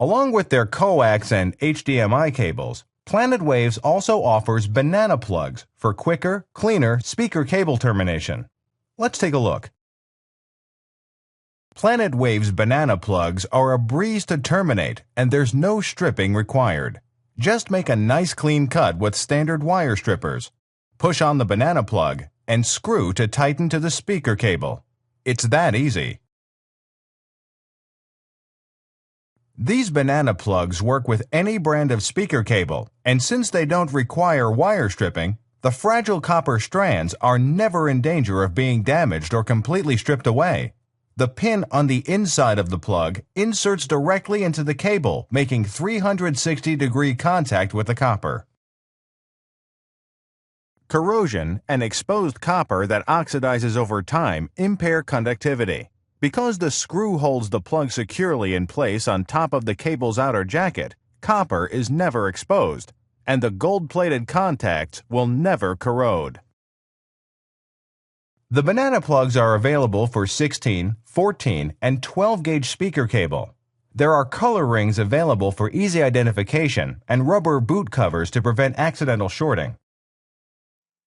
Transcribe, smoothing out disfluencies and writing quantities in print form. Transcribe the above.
Along with their coax and HDMI cables, Planet Waves also offers banana plugs for quicker, cleaner speaker cable termination. Let's take a look. Planet Waves banana plugs are a breeze to terminate, and there's no stripping required. Just make a nice clean cut with standard wire strippers. Push on the banana plug and screw to tighten to the speaker cable. It's that easy. These banana plugs work with any brand of speaker cable, and since they don't require wire stripping, the fragile copper strands are never in danger of being damaged or completely stripped away. The pin on the inside of the plug inserts directly into the cable, making 360-degree contact with the copper. Corrosion and exposed copper that oxidizes over time impair conductivity. Because the screw holds the plug securely in place on top of the cable's outer jacket, copper is never exposed, and the gold-plated contacts will never corrode. The banana plugs are available for 16, 14, and 12-gauge speaker cable. There are color rings available for easy identification and rubber boot covers to prevent accidental shorting.